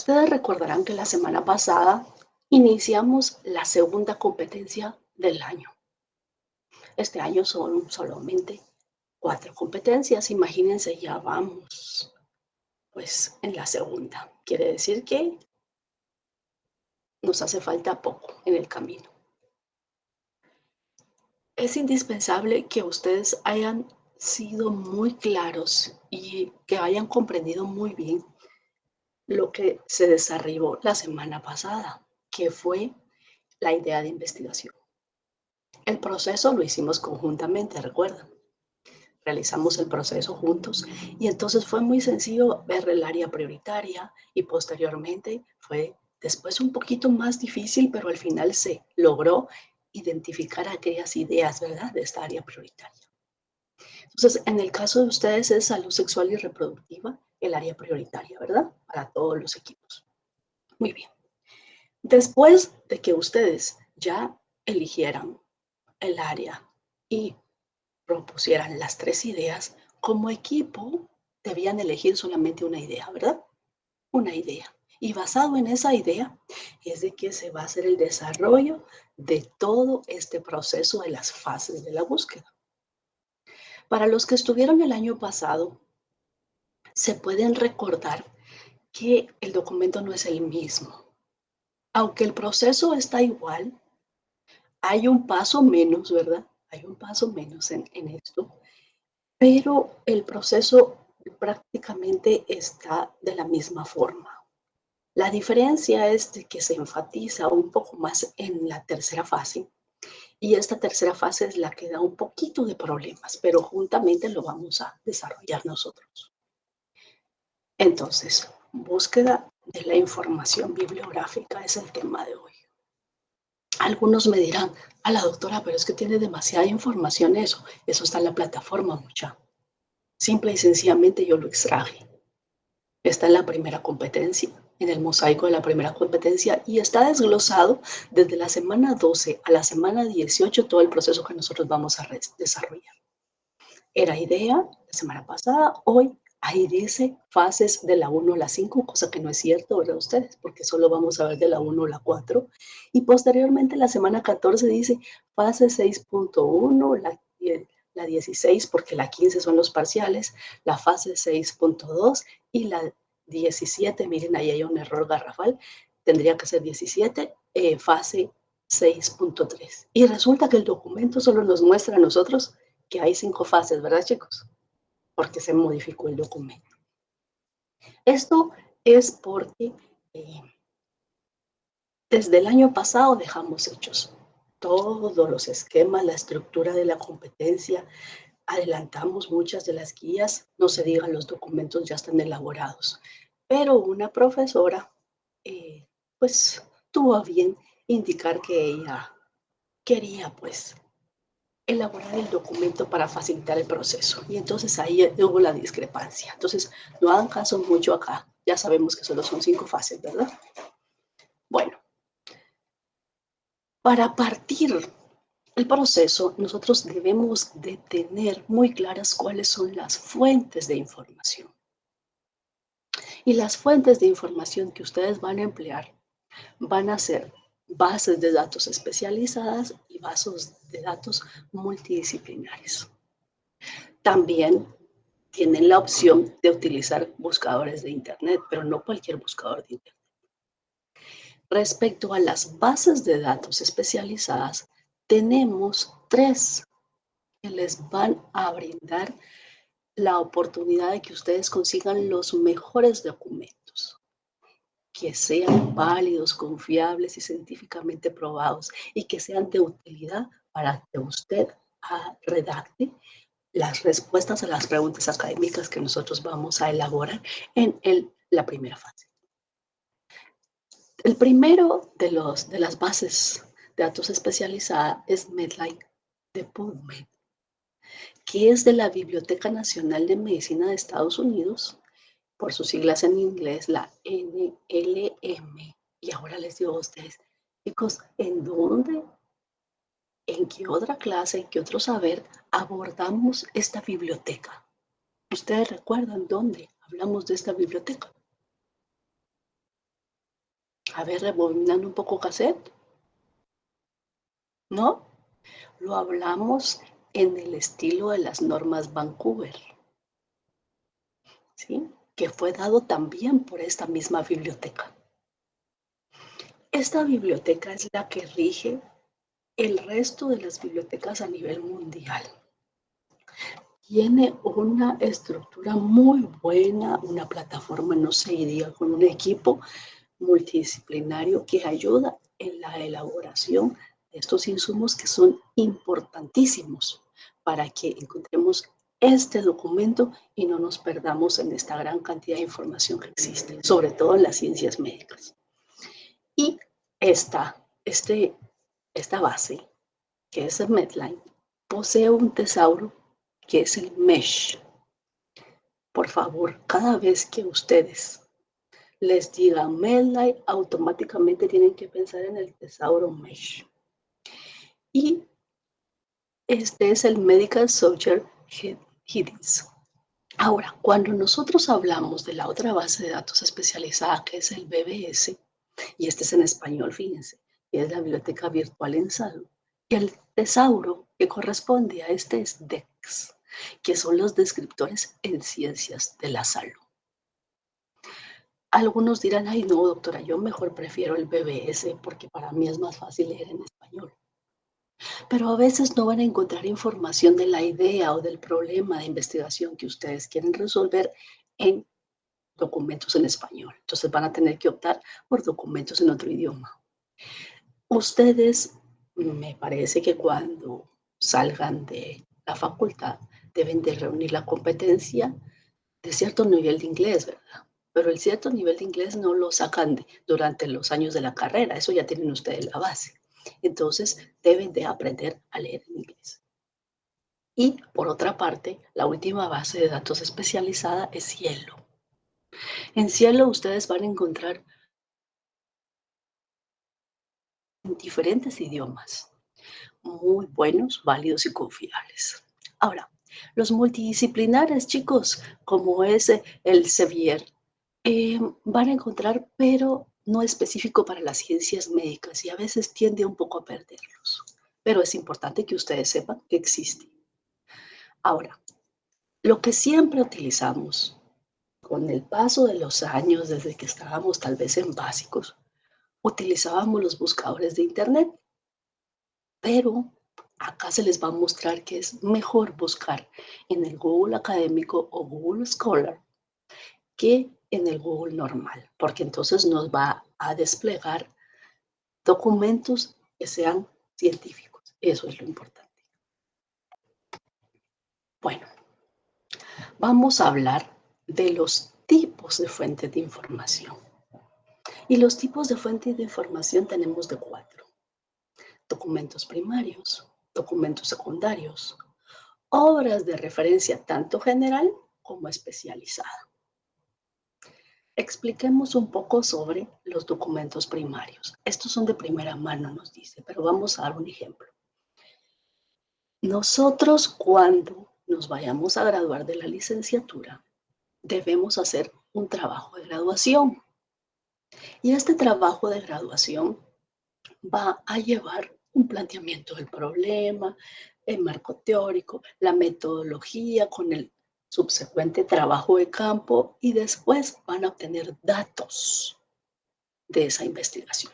Ustedes recordarán que la semana pasada iniciamos la segunda competencia del año. Este año son solamente 4 competencias. Imagínense, ya vamos pues en la segunda. Quiere decir que nos hace falta poco en el camino. Es indispensable que ustedes hayan sido muy claros y que hayan comprendido muy bien lo que se desarrolló la semana pasada, que fue la idea de investigación. El proceso lo hicimos conjuntamente, recuerdan. Realizamos el proceso juntos y entonces fue muy sencillo ver el área prioritaria y posteriormente fue después un poquito más difícil, pero al final se logró identificar aquellas ideas, ¿verdad?, de esta área prioritaria. Entonces, en el caso de ustedes es salud sexual y reproductiva, el área prioritaria, ¿verdad? Para todos los equipos. Muy bien. Después de que ustedes ya eligieran el área y propusieran las 3 ideas, como equipo debían elegir solamente una idea, ¿verdad? Una idea. Y basado en esa idea es de que se va a hacer el desarrollo de todo este proceso de las fases de la búsqueda. Para los que estuvieron el año pasado, se pueden recordar que el documento no es el mismo. Aunque el proceso está igual, hay un paso menos, ¿verdad? Hay un paso menos en esto, pero el proceso prácticamente está de la misma forma. La diferencia es de que se enfatiza un poco más en la tercera fase y esta tercera fase es la que da un poquito de problemas, pero juntamente lo vamos a desarrollar nosotros. Entonces, búsqueda de la información bibliográfica es el tema de hoy. Algunos me dirán, a la doctora, pero es que tiene demasiada información eso está en la plataforma, mucha. Simple y sencillamente yo lo extraje. Está en la primera competencia, en el mosaico de la primera competencia y está desglosado desde la semana 12 a la semana 18 todo el proceso que nosotros vamos a desarrollar. Era idea la semana pasada, hoy ahí dice fases de la 1 a la 5, cosa que no es cierto, ¿verdad ustedes? Porque solo vamos a ver de la 1 a la 4. Y posteriormente la semana 14 dice fase 6.1, la 16, porque la 15 son los parciales, la fase 6.2 y la 17, miren, ahí hay un error garrafal, tendría que ser 17, fase 6.3. Y resulta que el documento solo nos muestra a nosotros que hay 5 fases, ¿verdad, chicos? Porque se modificó el documento. Esto es porque desde el año pasado dejamos hechos todos los esquemas, la estructura de la competencia, adelantamos muchas de las guías, no se digan, los documentos ya están elaborados, pero una profesora pues tuvo a bien indicar que ella quería pues elaborar el documento para facilitar el proceso. Y entonces ahí hubo la discrepancia. Entonces, no hagan caso mucho acá. Ya sabemos que solo son 5 fases, ¿verdad? Bueno, para partir el proceso, nosotros debemos de tener muy claras cuáles son las fuentes de información. Y las fuentes de información que ustedes van a emplear van a ser bases de datos especializadas y bases de datos multidisciplinares. También tienen la opción de utilizar buscadores de Internet, pero no cualquier buscador de Internet. Respecto a las bases de datos especializadas, tenemos 3 que les van a brindar la oportunidad de que ustedes consigan los mejores documentos, que sean válidos, confiables y científicamente probados y que sean de utilidad para que usted redacte las respuestas a las preguntas académicas que nosotros vamos a elaborar en la primera fase. El primero de las bases de datos especializada es Medline de PubMed, que es de la Biblioteca Nacional de Medicina de Estados Unidos, por sus siglas en inglés, la NLM. Y ahora les digo a ustedes, chicos, ¿en dónde, en qué otra clase, en qué otro saber abordamos esta biblioteca? ¿Ustedes recuerdan dónde hablamos de esta biblioteca? A ver, rebobinando un poco cassette, ¿no? Lo hablamos en el estilo de las normas Vancouver, ¿sí? Que fue dado también por esta misma biblioteca. Esta biblioteca es la que rige el resto de las bibliotecas a nivel mundial. Tiene una estructura muy buena, una plataforma, no se diga, con un equipo multidisciplinario que ayuda en la elaboración de estos insumos que son importantísimos para que encontremos este documento y no nos perdamos en esta gran cantidad de información que existe, sobre todo en las ciencias médicas. Y esta base, que es el Medline, posee un tesauro que es el MESH. Por favor, cada vez que ustedes les diga Medline, automáticamente tienen que pensar en el tesauro MESH. Y este es el Medical Social Headings. Ahora, cuando nosotros hablamos de la otra base de datos especializada, que es el BBS, y este es en español, fíjense, que es la Biblioteca Virtual en Salud, el tesauro que corresponde a este es DEX, que son los descriptores en ciencias de la salud. Algunos dirán, ay no, doctora, yo mejor prefiero el BBS porque para mí es más fácil leer en español. Pero a veces no van a encontrar información de la idea o del problema de investigación que ustedes quieren resolver en documentos en español. Entonces van a tener que optar por documentos en otro idioma. Ustedes, me parece que cuando salgan de la facultad deben de reunir la competencia de cierto nivel de inglés, ¿verdad? Pero el cierto nivel de inglés no lo sacan durante los años de la carrera, eso ya tienen ustedes la base. Entonces deben de aprender a leer en inglés. Y por otra parte, la última base de datos especializada es Cielo. En Cielo ustedes van a encontrar diferentes idiomas, muy buenos, válidos y confiables. Ahora, los multidisciplinares, chicos, como es el Sevier, van a encontrar, pero no específico para las ciencias médicas y a veces tiende un poco a perderlos. Pero es importante que ustedes sepan que existe. Ahora, lo que siempre utilizamos con el paso de los años, desde que estábamos tal vez en básicos, utilizábamos los buscadores de Internet, pero acá se les va a mostrar que es mejor buscar en el Google académico o Google Scholar que en el Google normal, porque entonces nos va a desplegar documentos que sean científicos. Eso es lo importante. Bueno, vamos a hablar de los tipos de fuentes de información. Y los tipos de fuentes de información tenemos de 4. Documentos primarios, documentos secundarios, obras de referencia tanto general como especializada. Expliquemos un poco sobre los documentos primarios. Estos son de primera mano, nos dice, pero vamos a dar un ejemplo. Nosotros cuando nos vayamos a graduar de la licenciatura, debemos hacer un trabajo de graduación. Y este trabajo de graduación va a llevar un planteamiento del problema, el marco teórico, la metodología con el subsecuente trabajo de campo y después van a obtener datos de esa investigación.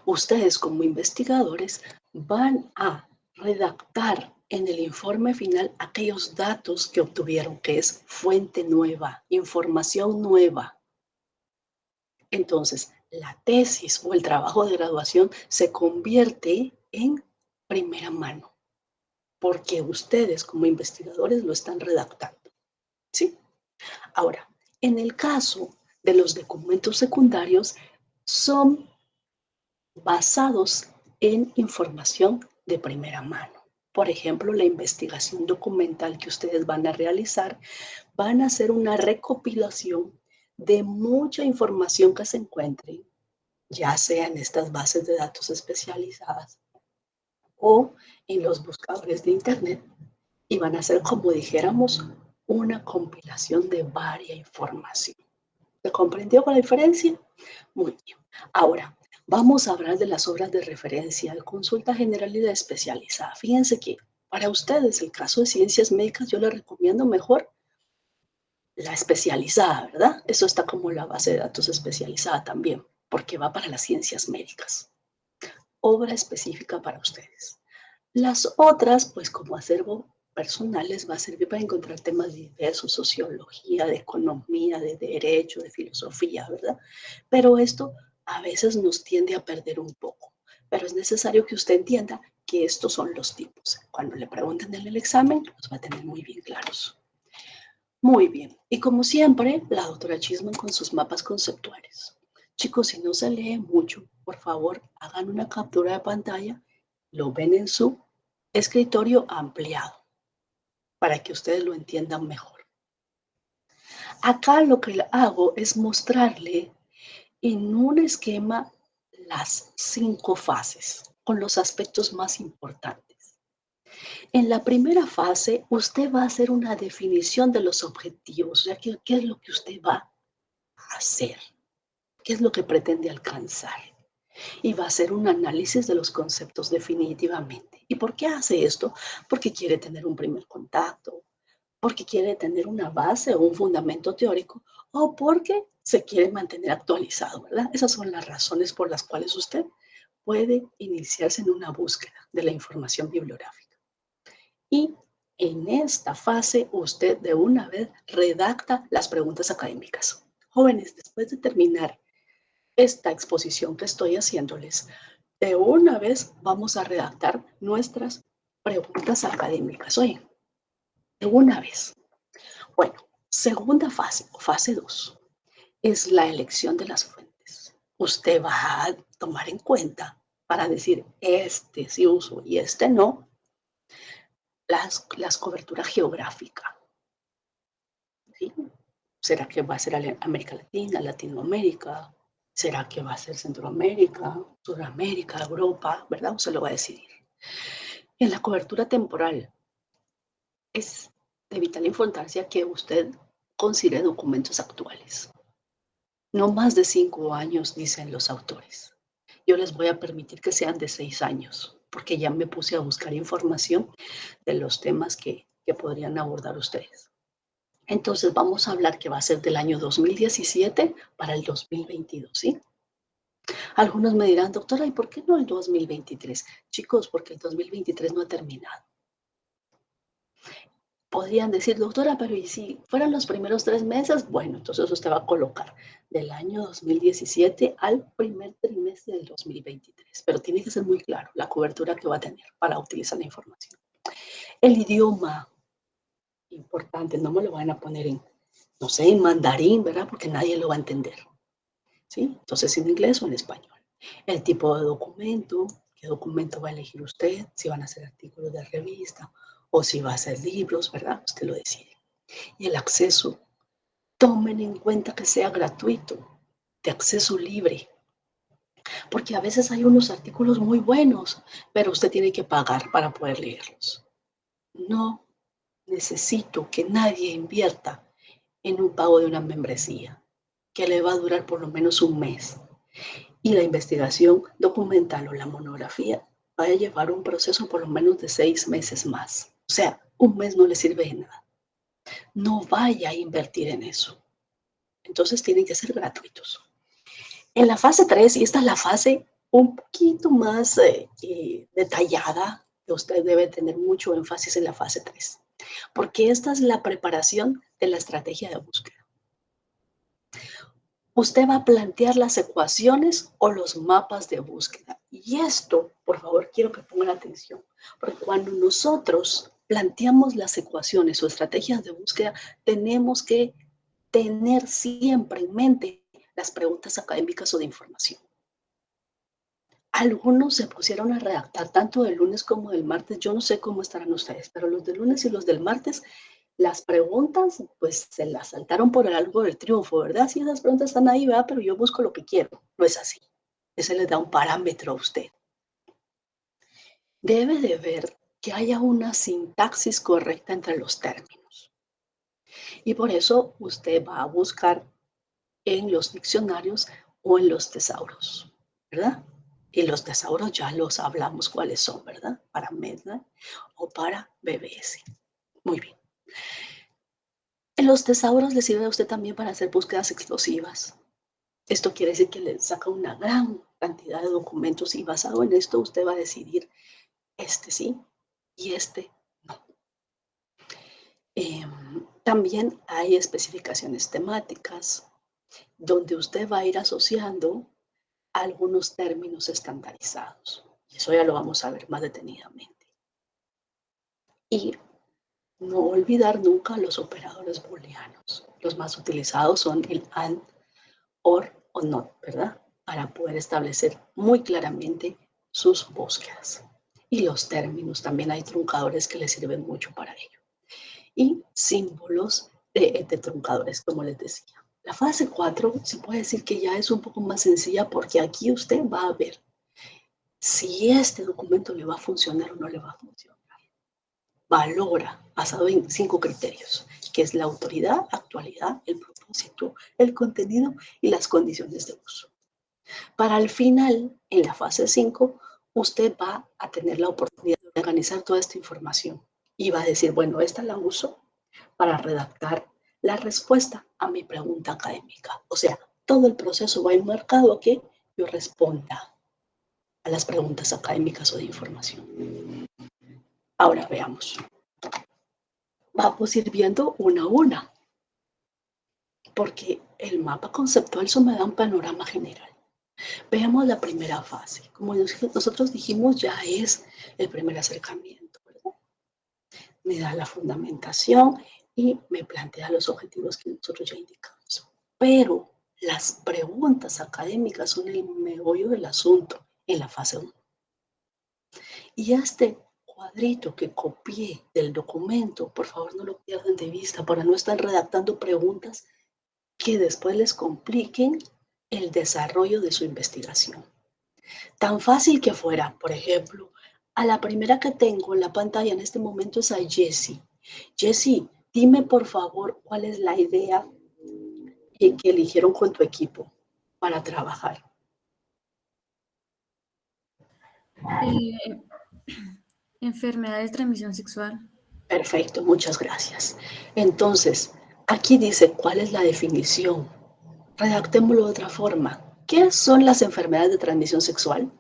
Ustedes como investigadores van a redactar en el informe final aquellos datos que obtuvieron, que es fuente nueva, información nueva. Entonces, la tesis o el trabajo de graduación se convierte en primera mano, porque ustedes como investigadores lo están redactando. ¿Sí? Ahora, en el caso de los documentos secundarios, son basados en información de primera mano. Por ejemplo, la investigación documental que ustedes van a realizar, van a hacer una recopilación de mucha información que se encuentre, ya sea en estas bases de datos especializadas o en los buscadores de Internet, y van a hacer, como dijéramos, una compilación de varia información. ¿Se comprendió con la diferencia? Muy bien. Ahora, vamos a hablar de las obras de referencia, de consulta general y de especializada. Fíjense que para ustedes, el caso de ciencias médicas, yo les recomiendo mejor la especializada, ¿verdad? Eso está como la base de datos especializada también, porque va para las ciencias médicas. Obra específica para ustedes. Las otras, pues como acervo personal, les va a servir para encontrar temas diversos, sociología, de economía, de derecho, de filosofía, ¿verdad? Pero esto a veces nos tiende a perder un poco. Pero es necesario que usted entienda que estos son los tipos. Cuando le pregunten en el examen, los va a tener muy bien claros. Muy bien. Y como siempre, la doctora Chisman con sus mapas conceptuales. Chicos, si no se lee mucho, por favor, hagan una captura de pantalla, lo ven en su escritorio ampliado para que ustedes lo entiendan mejor. Acá lo que hago es mostrarle en un esquema las 5 fases con los aspectos más importantes. En la primera fase, usted va a hacer una definición de los objetivos, o sea, qué es lo que usted va a hacer, qué es lo que pretende alcanzar. Y va a hacer un análisis de los conceptos definitivamente. ¿Y por qué hace esto? Porque quiere tener un primer contacto, porque quiere tener una base o un fundamento teórico, o porque se quiere mantener actualizado, ¿verdad? Esas son las razones por las cuales usted puede iniciarse en una búsqueda de la información bibliográfica. Y en esta fase usted de una vez redacta las preguntas académicas. Jóvenes, después de terminar esta exposición que estoy haciéndoles, de una vez vamos a redactar nuestras preguntas académicas. Oye, de una vez. Bueno, segunda fase, fase 2, es la elección de las fuentes. Usted va a tomar en cuenta para decir este sí uso y este no, las coberturas geográficas. ¿Sí? ¿Será que va a ser América Latina, Latinoamérica? ¿Será que va a ser Centroamérica, Sudamérica, Europa? ¿Verdad? Usted lo va a decidir. En la cobertura temporal es de vital importancia que usted considere documentos actuales. No más de 5 años, dicen los autores. Yo les voy a permitir que sean de 6 años, porque ya me puse a buscar información de los temas que podrían abordar ustedes. Entonces vamos a hablar que va a ser del año 2017 para el 2022, ¿sí? Algunos me dirán, doctora, ¿y por qué no el 2023? Chicos, porque el 2023 no ha terminado. Podrían decir, doctora, pero ¿y si fueran los primeros 3 meses? Bueno, entonces usted va a colocar del año 2017 al primer trimestre del 2023, pero tiene que ser muy claro la cobertura que va a tener para utilizar la información. El idioma, importante, no me lo van a poner en, no sé, en mandarín, ¿verdad? Porque nadie lo va a entender, ¿sí? Entonces, en inglés o en español. El tipo de documento, qué documento va a elegir usted, si van a ser artículos de revista o si va a ser libros, ¿verdad? Usted lo decide. Y el acceso, tomen en cuenta que sea gratuito, de acceso libre, porque a veces hay unos artículos muy buenos, pero usted tiene que pagar para poder leerlos. No necesito que nadie invierta en un pago de una membresía que le va a durar por lo menos un mes. Y la investigación documental o la monografía va a llevar un proceso por lo menos de 6 meses más. O sea, un mes no le sirve de nada. No vaya a invertir en eso. Entonces tienen que ser gratuitos. En la fase 3, y esta es la fase un poquito más detallada, que usted debe tener mucho énfasis en la fase 3, porque esta es la preparación de la estrategia de búsqueda. Usted va a plantear las ecuaciones o los mapas de búsqueda. Y esto, por favor, quiero que pongan atención, porque cuando nosotros planteamos las ecuaciones o estrategias de búsqueda, tenemos que tener siempre en mente las preguntas académicas o de información. Algunos se pusieron a redactar tanto del lunes como del martes. Yo no sé cómo estarán ustedes, pero los del lunes y los del martes, las preguntas, pues se las saltaron por el algo del triunfo, ¿verdad? Sí, esas preguntas están ahí, ¿verdad? Pero yo busco lo que quiero. No es así. Ese les da un parámetro a usted. Debe de ver que haya una sintaxis correcta entre los términos. Y por eso usted va a buscar en los diccionarios o en los tesauros, ¿verdad? Y los tesauros ya los hablamos cuáles son, ¿verdad? Para MEDNA o para BBS. Muy bien. En los tesauros le sirve a usted también para hacer búsquedas explosivas. Esto quiere decir que le saca una gran cantidad de documentos y basado en esto usted va a decidir este sí y este no. También hay especificaciones temáticas donde usted va a ir asociando algunos términos estandarizados. Eso ya lo vamos a ver más detenidamente. Y no olvidar nunca los operadores booleanos. Los más utilizados son el AND, OR o NOT, ¿verdad? Para poder establecer muy claramente sus búsquedas. Y los términos, también hay truncadores que les sirven mucho para ello. Y símbolos de truncadores, como les decía. La fase 4 se puede decir que ya es un poco más sencilla porque aquí usted va a ver si este documento le va a funcionar o no le va a funcionar. Valora basado en 5 criterios, que es la autoridad, actualidad, el propósito, el contenido y las condiciones de uso. Para el final, en la fase 5, usted va a tener la oportunidad de organizar toda esta información y va a decir, bueno, esta la uso para redactar la respuesta a mi pregunta académica. O sea, todo el proceso va enmarcado a que yo responda a las preguntas académicas o de información. Ahora veamos. Vamos a ir viendo una a una, porque el mapa conceptual eso me da un panorama general. Veamos la primera fase. Como nosotros dijimos, ya es el primer acercamiento, ¿verdad? Me da la fundamentación y me plantea los objetivos que nosotros ya indicamos. Pero las preguntas académicas son el meollo del asunto en la fase 1. Y este cuadrito que copié del documento, por favor no lo pierdan de vista para no estar redactando preguntas que después les compliquen el desarrollo de su investigación. Tan fácil que fuera, por ejemplo, a la primera que tengo en la pantalla en este momento es a Jessie. Jessie, dime por favor cuál es la idea que eligieron con tu equipo para trabajar. Enfermedades de transmisión sexual. Perfecto, muchas gracias. Entonces, aquí dice cuál es la definición. Redactémoslo de otra forma. ¿Qué son las enfermedades de transmisión sexual?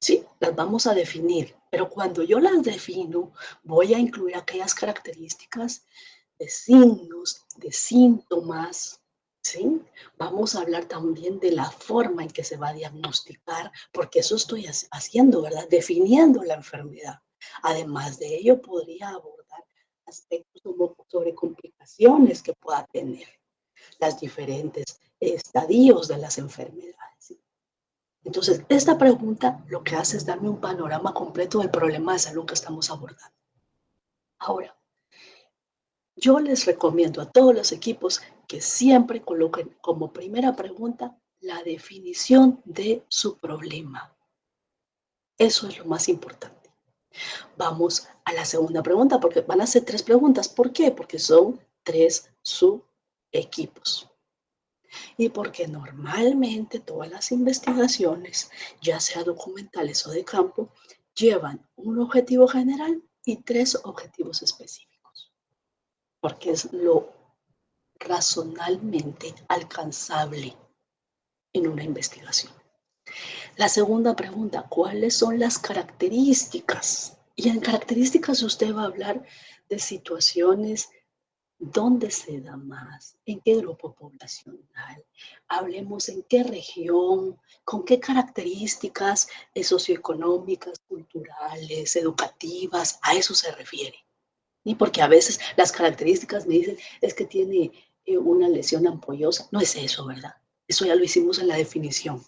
Sí, las vamos a definir, pero cuando yo las defino, voy a incluir aquellas características de signos, de síntomas, ¿sí? Vamos a hablar también de la forma en que se va a diagnosticar, porque eso estoy haciendo, ¿verdad? Definiendo la enfermedad. Además de ello, podría abordar aspectos sobre complicaciones que pueda tener, las diferentes estadios de las enfermedades. ¿Sí? Entonces, esta pregunta lo que hace es darme un panorama completo del problema de salud que estamos abordando. Ahora, yo les recomiendo a todos los equipos que siempre coloquen como primera pregunta la definición de su problema. Eso es lo más importante. Vamos a la segunda pregunta, porque van a ser 3 preguntas. ¿Por qué? Porque son 3 subequipos. Y porque normalmente todas las investigaciones, ya sea documentales o de campo, llevan un objetivo general y 3 objetivos específicos, porque es lo razonablemente alcanzable en una investigación. La segunda pregunta, ¿cuáles son las características? Y en características usted va a hablar de situaciones. ¿Dónde se da más? ¿En qué grupo poblacional? Hablemos en qué región, con qué características socioeconómicas, culturales, educativas, a eso se refiere. Y porque a veces las características me dicen es que tiene una lesión ampollosa. No es eso, ¿verdad? Eso ya lo hicimos en la definición.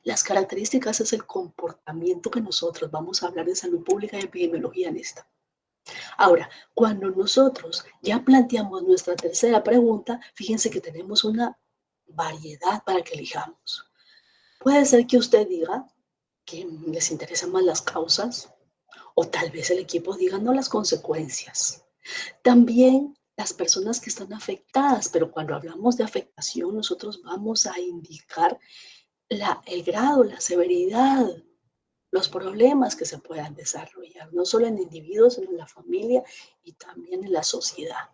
Las características es el comportamiento que nosotros vamos a hablar de salud pública y epidemiología en esta. Ahora, cuando nosotros ya planteamos nuestra tercera pregunta, fíjense que tenemos una variedad para que elijamos. Puede ser que usted diga que les interesan más las causas o tal vez el equipo diga no las consecuencias. También las personas que están afectadas, pero cuando hablamos de afectación, nosotros vamos a indicar el grado, la severidad, los problemas que se puedan desarrollar, no solo en individuos, sino en la familia y también en la sociedad.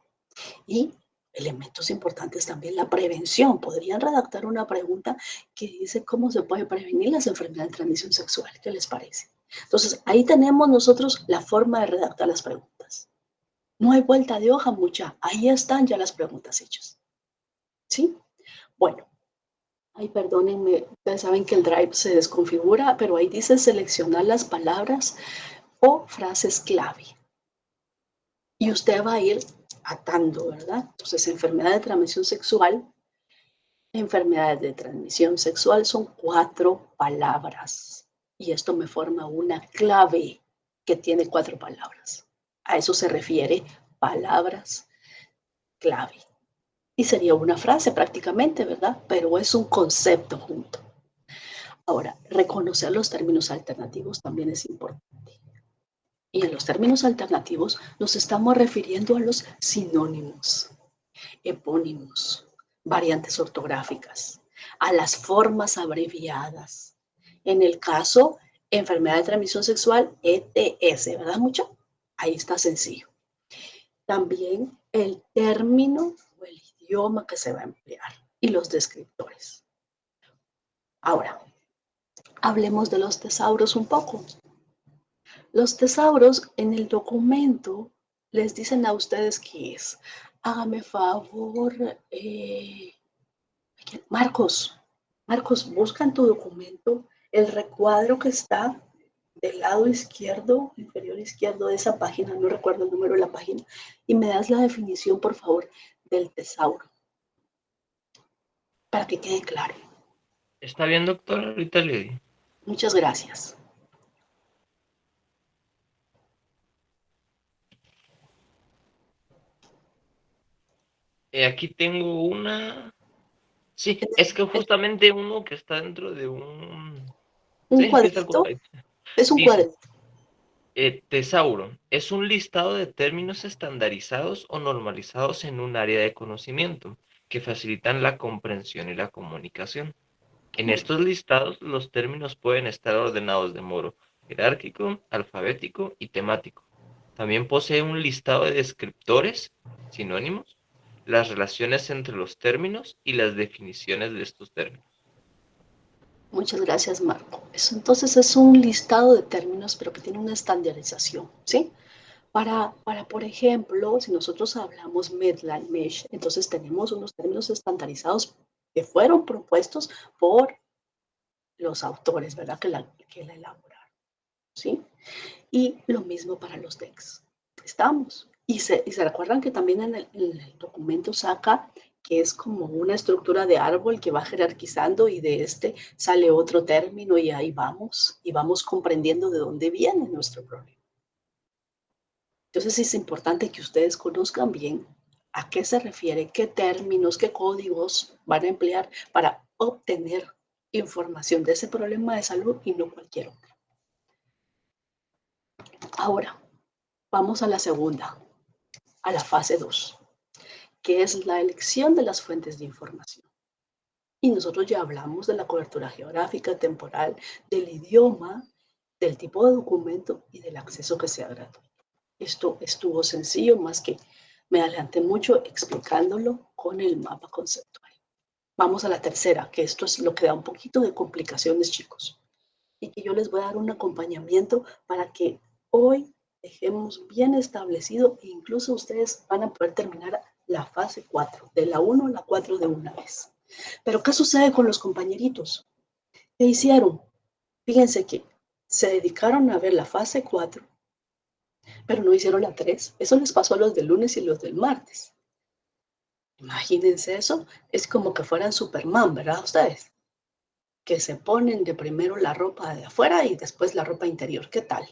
Y elementos importantes también, la prevención. Podrían redactar una pregunta que dice cómo se puede prevenir las enfermedades de transmisión sexual. ¿Qué les parece? Entonces, ahí tenemos nosotros la forma de redactar las preguntas. No hay vuelta de hoja, mucha. Ahí están ya las preguntas hechas. ¿Sí? Bueno, ay, perdónenme, ustedes saben que el Drive se desconfigura, pero ahí dice seleccionar las palabras o frases clave. Y usted va a ir atando, ¿verdad? Entonces, enfermedad de transmisión sexual. Enfermedades de transmisión sexual son 4 palabras. Y esto me forma una clave que tiene 4 palabras. A eso se refiere palabras clave. Y sería una frase prácticamente, ¿verdad? Pero es un concepto junto. Ahora, reconocer los términos alternativos también es importante. Y en los términos alternativos nos estamos refiriendo a los sinónimos, epónimos, variantes ortográficas, a las formas abreviadas. En el caso, enfermedad de transmisión sexual, ETS, ¿verdad, mucho? Ahí está sencillo. También el término o el idioma que se va a emplear y los descriptores. Ahora, hablemos de los tesauros un poco. Los tesauros en el documento les dicen a ustedes qué es. Hágame favor, Marcos, busca en tu documento el recuadro que está del lado izquierdo, inferior izquierdo de esa página, no recuerdo el número de la página, y me das la definición, por favor, del tesauro, para que quede claro. ¿Está bien, doctor? Ahorita le di. Muchas gracias. Aquí tengo una. Sí, es que justamente uno que está dentro de un. Un Sí, sí está cuadrito, correcto. es un Dice, cuadrito. tesauro es un listado de términos estandarizados o normalizados en un área de conocimiento que facilitan la comprensión y la comunicación. En Muy estos listados, los términos pueden estar ordenados de modo jerárquico, alfabético y temático. También posee un listado de descriptores, sinónimos, las relaciones entre los términos y las definiciones de estos términos. Muchas gracias, Marco. Eso entonces es un listado de términos, pero que tiene una estandarización, ¿sí? Por ejemplo, si nosotros hablamos Medline Mesh, entonces tenemos unos términos estandarizados que fueron propuestos por los autores, ¿verdad? Que la elaboraron, ¿sí? Y lo mismo para los decks. Estamos. Y se recuerdan que también en el documento saca que es como una estructura de árbol que va jerarquizando y de este sale otro término y ahí vamos y vamos comprendiendo de dónde viene nuestro problema. Entonces es importante que ustedes conozcan bien a qué se refiere, qué términos, qué códigos van a emplear para obtener información de ese problema de salud y no cualquier otro. Ahora, vamos a la segunda, a la fase 2, que es la elección de las fuentes de información. Y nosotros ya hablamos de la cobertura geográfica, temporal, del idioma, del tipo de documento y del acceso que sea gratuito. Esto estuvo sencillo, más que me adelanté mucho explicándolo con el mapa conceptual. Vamos a la tercera, que esto es lo que da un poquito de complicaciones, chicos. Y que yo les voy a dar un acompañamiento para que hoy dejemos bien establecido e incluso ustedes van a poder terminar la fase 4, de la 1 a la 4 de una vez. Pero ¿qué sucede con los compañeritos? ¿Qué hicieron? Fíjense que se dedicaron a ver la fase 4, pero no hicieron la 3. Eso les pasó a los del lunes y los del martes. Imagínense eso, es como que fueran Superman, ¿verdad ustedes? Que se ponen de primero la ropa de afuera y después la ropa interior. ¿Qué tal?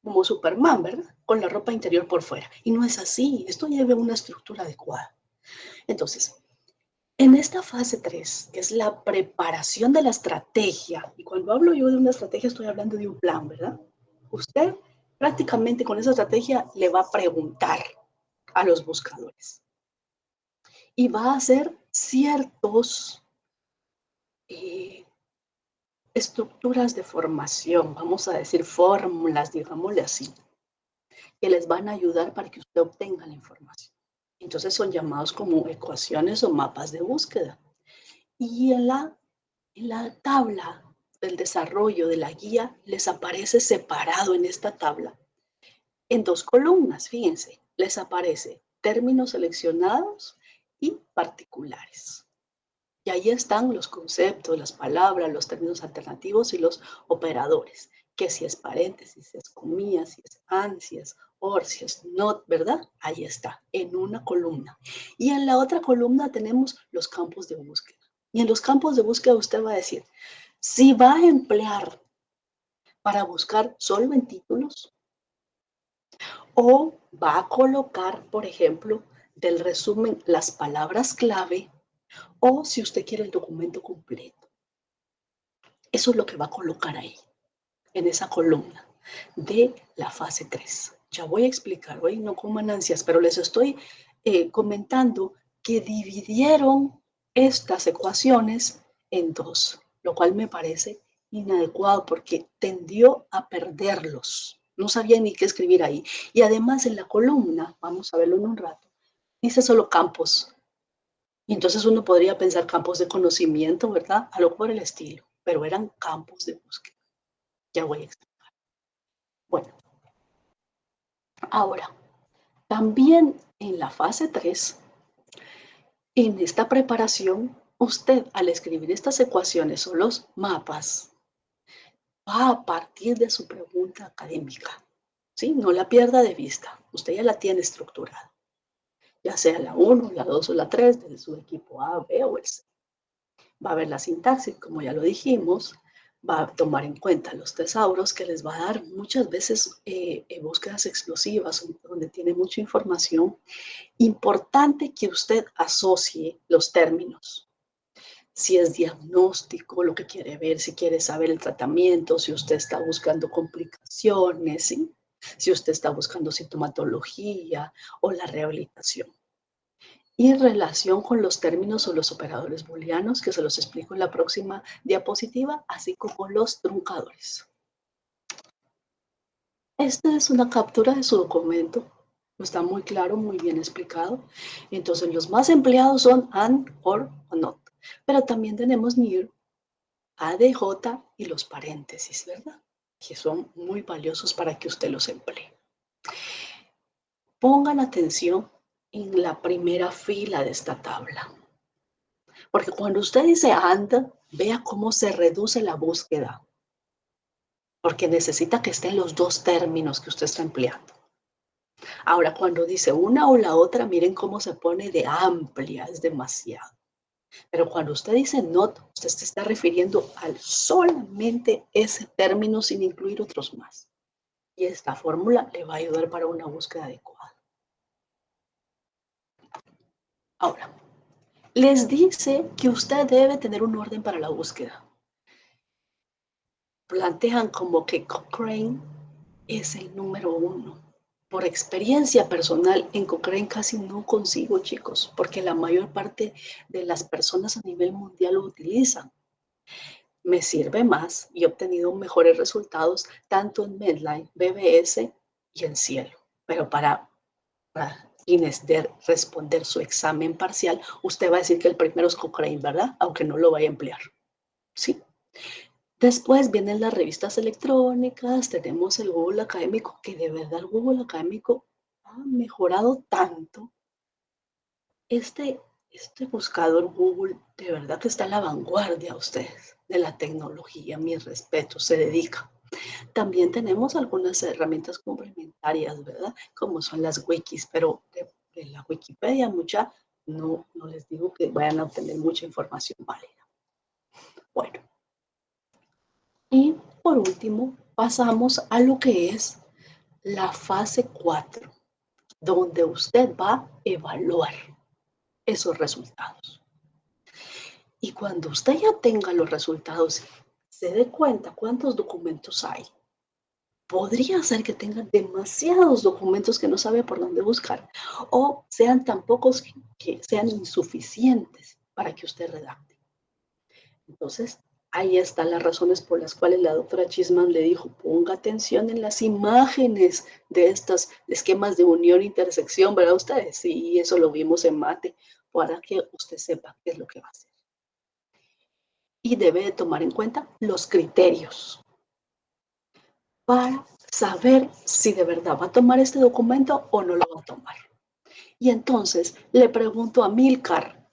Como Superman, ¿verdad? Con la ropa interior por fuera. Y no es así, esto lleva una estructura adecuada. Entonces, en esta fase 3, que es la preparación de la estrategia, y cuando hablo yo de una estrategia estoy hablando de un plan, ¿verdad? Usted prácticamente con esa estrategia le va a preguntar a los buscadores. y va a hacer ciertos estructuras de formación, vamos a decir fórmulas, digámosle así, que les van a ayudar para que usted obtenga la información. Entonces son llamados como ecuaciones o mapas de búsqueda. Y en la tabla del desarrollo de la guía les aparece separado en esta tabla en 2 columnas, fíjense, les aparece términos seleccionados y particulares. Y ahí están los conceptos, las palabras, los términos alternativos y los operadores, que si es paréntesis, si es comillas, si es and, si es or, si es not, ¿verdad? Ahí está, en una columna. Y en la otra columna tenemos los campos de búsqueda. Y en los campos de búsqueda usted va a decir, si va a emplear para buscar solo en títulos o va a colocar, por ejemplo, del resumen las palabras clave o si usted quiere el documento completo. Eso es lo que va a colocar ahí, en esa columna de la fase 3. Ya voy a explicar, hoy no coman ansias, pero les estoy comentando que dividieron estas ecuaciones en 2, lo cual me parece inadecuado porque tendió a perderlos. No sabía ni qué escribir ahí. Y además en la columna, vamos a verlo en un rato, dice solo campos. Y entonces uno podría pensar campos de conocimiento, ¿verdad? Algo por el estilo, pero eran campos de búsqueda. Ya voy a explicar. Bueno, ahora, también en la fase 3, en esta preparación, usted al escribir estas ecuaciones o los mapas, va a partir de su pregunta académica. ¿Sí? No la pierda de vista. Usted ya la tiene estructurada. Ya sea la 1, la 2 o la 3, desde su equipo A, B o el C. Va a ver la sintaxis, como ya lo dijimos, va a tomar en cuenta los tesauros que les va a dar muchas veces búsquedas explosivas donde tiene mucha información. Importante que usted asocie los términos. Si es diagnóstico, lo que quiere ver, si quiere saber el tratamiento, si usted está buscando complicaciones, ¿sí? Si usted está buscando sintomatología o la rehabilitación. Y en relación con los términos o los operadores booleanos, que se los explico en la próxima diapositiva, así como los truncadores. Esta es una captura de su documento. Está muy claro, muy bien explicado. Entonces, los más empleados son and, or o not. Pero también tenemos near, ADJ y los paréntesis, ¿verdad? Que son muy valiosos para que usted los emplee. Pongan atención en la primera fila de esta tabla. Porque cuando usted dice and, vea cómo se reduce la búsqueda. Porque necesita que estén los dos términos que usted está empleando. Ahora, cuando dice una o la otra, miren cómo se pone de amplia, es demasiado. Pero cuando usted dice not, usted se está refiriendo al solamente ese término sin incluir otros más. Y esta fórmula le va a ayudar para una búsqueda adecuada. Ahora, les dice que usted debe tener un orden para la búsqueda. Plantean como que Cochrane es el número 1. Por experiencia personal, en Cochrane casi no consigo, chicos, porque la mayor parte de las personas a nivel mundial lo utilizan. Me sirve más y he obtenido mejores resultados tanto en Medline, BBS y en Cielo. Pero para fines de responder su examen parcial, usted va a decir que el primero es Cochrane, ¿verdad? Aunque no lo vaya a emplear. Sí. Después vienen las revistas electrónicas, tenemos el Google Académico, que de verdad el Google Académico ha mejorado tanto. Este buscador Google de verdad que está a la vanguardia ustedes de la tecnología, mi respeto, se dedica. También tenemos algunas herramientas complementarias, ¿verdad? Como son las wikis, pero de la Wikipedia no les digo que vayan a obtener mucha información válida. Bueno, y por último pasamos a lo que es la fase 4, donde usted va a evaluar esos resultados. Y cuando usted ya tenga los resultados, se dé cuenta cuántos documentos hay. Podría ser que tengan demasiados documentos que no sabe por dónde buscar o sean tan pocos que sean insuficientes para que usted redacte. Entonces, ahí están las razones por las cuales la doctora Chisman le dijo, ponga atención en las imágenes de estos esquemas de unión e intersección, ¿verdad ustedes? Sí, eso lo vimos en mate, para que usted sepa qué es lo que va a hacer. Y debe de tomar en cuenta los criterios para saber si de verdad va a tomar este documento o no lo va a tomar. Y entonces le pregunto a Milcar,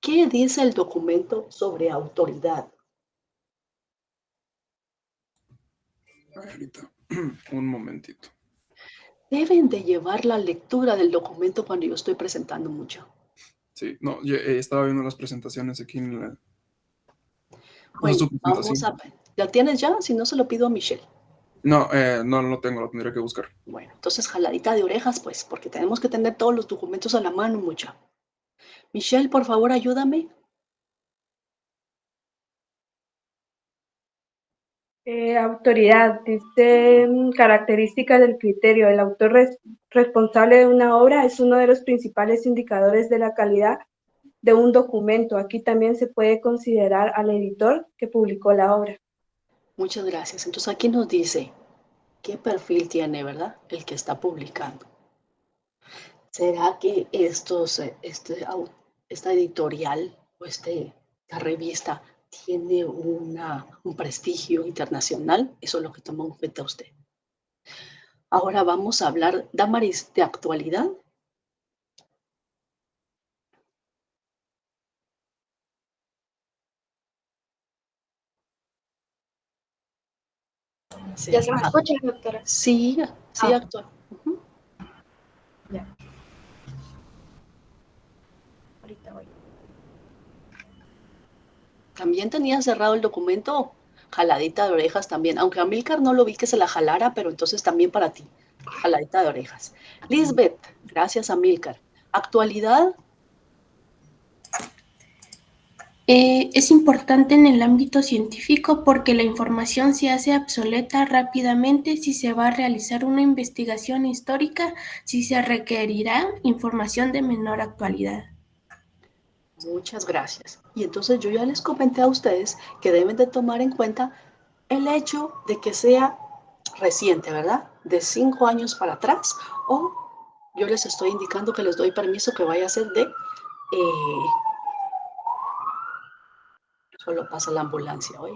¿qué dice el documento sobre autoridad? Ahorita, un momentito. Deben de llevar la lectura del documento cuando yo estoy presentando mucho. Sí, no, yo estaba viendo las presentaciones aquí en la... Bueno, su vamos presentación. a ver. ¿La tienes ya? Si no, se lo pido a Michelle. No, no lo tengo, lo tendré que buscar. Bueno, entonces jaladita de orejas, pues, porque tenemos que tener todos los documentos a la mano, mucha. Michelle, por favor, ayúdame. Autoridad, dice características del criterio. El autor responsable de una obra es uno de los principales indicadores de la calidad de un documento. Aquí también se puede considerar al editor que publicó la obra. Muchas gracias. Entonces aquí nos dice qué perfil tiene, ¿verdad? El que está publicando. ¿Será que esta editorial o esta revista tiene un prestigio internacional? Eso es lo que toma en cuenta usted. Ahora vamos a hablar, Damaris, de actualidad. Sí, ¿Ya se me escucha, doctora? sí, actual. Ujú. Ya. Ahorita voy. También tenía cerrado el documento, jaladita de orejas también, aunque a Milcar no lo vi que se la jalara, pero entonces también para ti, jaladita de orejas. Lisbeth, gracias a Milcar. Actualidad, Es importante en el ámbito científico porque la información se hace obsoleta rápidamente si se va a realizar una investigación histórica, si se requerirá información de menor actualidad. muchas gracias. Y entonces yo ya les comenté a ustedes que deben de tomar en cuenta el hecho de que sea reciente, ¿verdad? De 5 años para atrás, o yo les estoy indicando que les doy permiso que vaya a ser de, solo pasa la ambulancia hoy,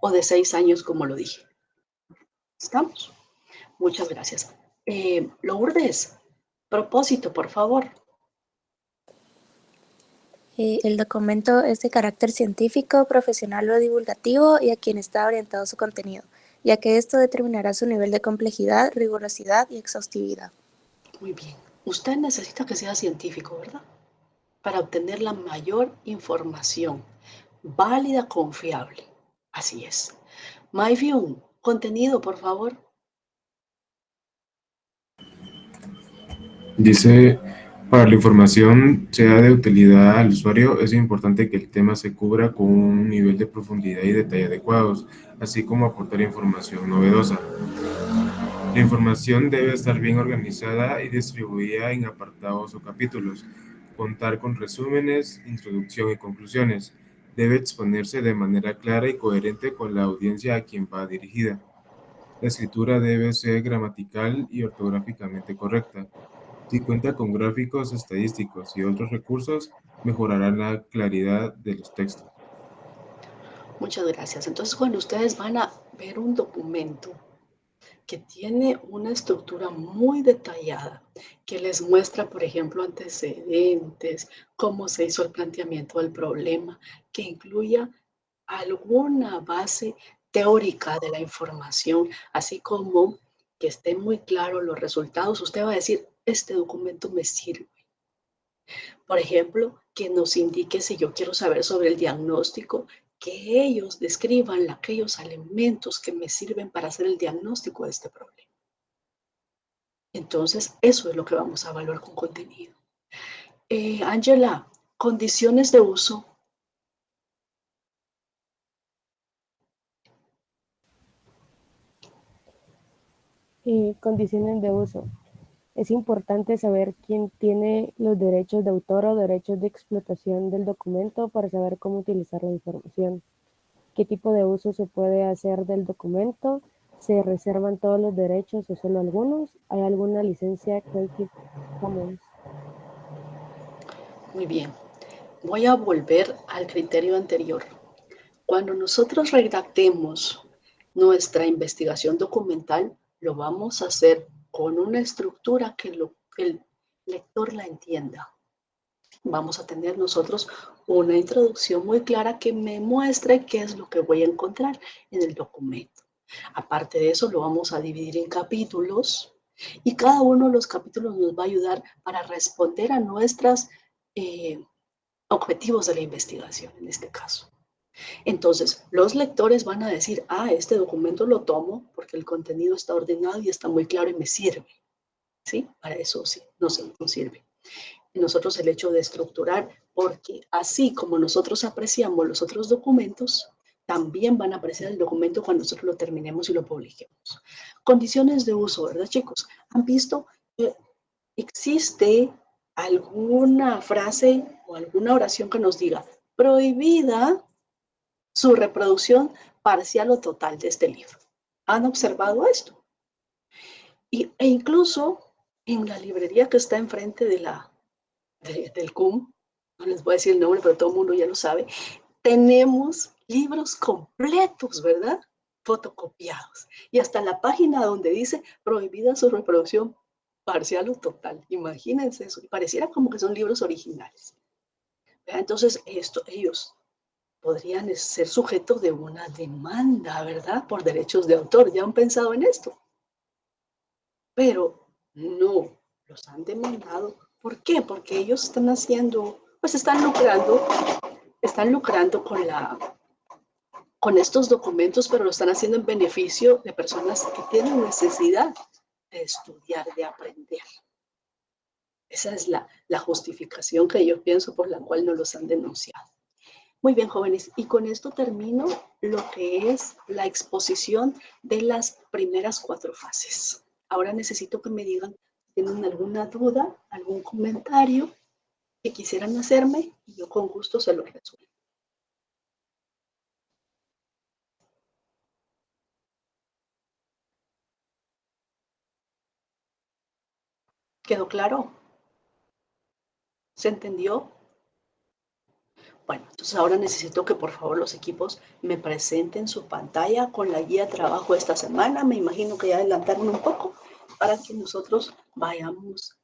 o de 6 años como lo dije. ¿Estamos? Muchas gracias. Lourdes, propósito, por favor. El documento es de carácter científico, profesional o divulgativo y a quien está orientado su contenido, ya que esto determinará su nivel de complejidad, rigurosidad y exhaustividad. Muy bien. Usted necesita que sea científico, ¿verdad? Para obtener la mayor información válida, confiable. Así es. Mayfiun, contenido, por favor. Dice, para la información sea de utilidad al usuario, es importante que el tema se cubra con un nivel de profundidad y detalle adecuados, así como aportar información novedosa. La información debe estar bien organizada y distribuida en apartados o capítulos, contar con resúmenes, introducción y conclusiones. Debe exponerse de manera clara y coherente con la audiencia a quien va dirigida. La escritura debe ser gramatical y ortográficamente correcta. Si cuenta con gráficos estadísticos y otros recursos, mejorará la claridad de los textos. Muchas gracias. Entonces, cuando ustedes van a ver un documento que tiene una estructura muy detallada, que les muestra, por ejemplo, antecedentes, cómo se hizo el planteamiento del problema, que incluya alguna base teórica de la información, así como que estén muy claros los resultados, usted va a decir, este documento me sirve. Por ejemplo, que nos indique si yo quiero saber sobre el diagnóstico, que ellos describan aquellos elementos que me sirven para hacer el diagnóstico de este problema. Entonces, eso es lo que vamos a evaluar con contenido. Ángela, condiciones de uso. Condiciones de uso. Es importante saber quién tiene los derechos de autor o derechos de explotación del documento para saber cómo utilizar la información. ¿Qué tipo de uso se puede hacer del documento? ¿Se reservan todos los derechos o solo algunos? ¿Hay alguna licencia Creative Commons? Muy bien. Voy a volver al criterio anterior. Cuando nosotros redactemos nuestra investigación documental, lo vamos a hacer con una estructura que el lector la entienda. Vamos a tener nosotros una introducción muy clara que me muestre qué es lo que voy a encontrar en el documento. Aparte de eso, lo vamos a dividir en capítulos y cada uno de los capítulos nos va a ayudar para responder a nuestros objetivos de la investigación en este caso. Entonces, los lectores van a decir, este documento lo tomo porque el contenido está ordenado y está muy claro y me sirve. ¿Sí? Para eso sí, nos sirve. Y nosotros el hecho de estructurar, porque así como nosotros apreciamos los otros documentos, también van a apreciar el documento cuando nosotros lo terminemos y lo publiquemos. Condiciones de uso, ¿verdad, chicos? ¿Han visto que existe alguna frase o alguna oración que nos diga prohibida su reproducción parcial o total de este libro? ¿Han observado esto? E incluso en la librería que está enfrente del CUM, no les voy a decir el nombre, pero todo el mundo ya lo sabe, tenemos libros completos, ¿verdad? Fotocopiados. Y hasta la página donde dice prohibida su reproducción parcial o total. Imagínense eso. Y pareciera como que son libros originales. Entonces, ellos podrían ser sujetos de una demanda, ¿verdad? Por derechos de autor. ¿Ya han pensado en esto? Pero no los han demandado. ¿Por qué? Porque ellos están haciendo, pues están lucrando con estos documentos, pero lo están haciendo en beneficio de personas que tienen necesidad de estudiar, de aprender. Esa es la justificación que yo pienso por la cual no los han denunciado. Muy bien, jóvenes, y con esto termino lo que es la exposición de las primeras 4 fases. Ahora necesito que me digan si tienen alguna duda, algún comentario que quisieran hacerme y yo con gusto se los resuelvo. ¿Quedó claro? ¿Se entendió? Bueno, entonces ahora necesito que por favor los equipos me presenten su pantalla con la guía de trabajo de esta semana. Me imagino que ya adelantaron un poco para que nosotros vayamos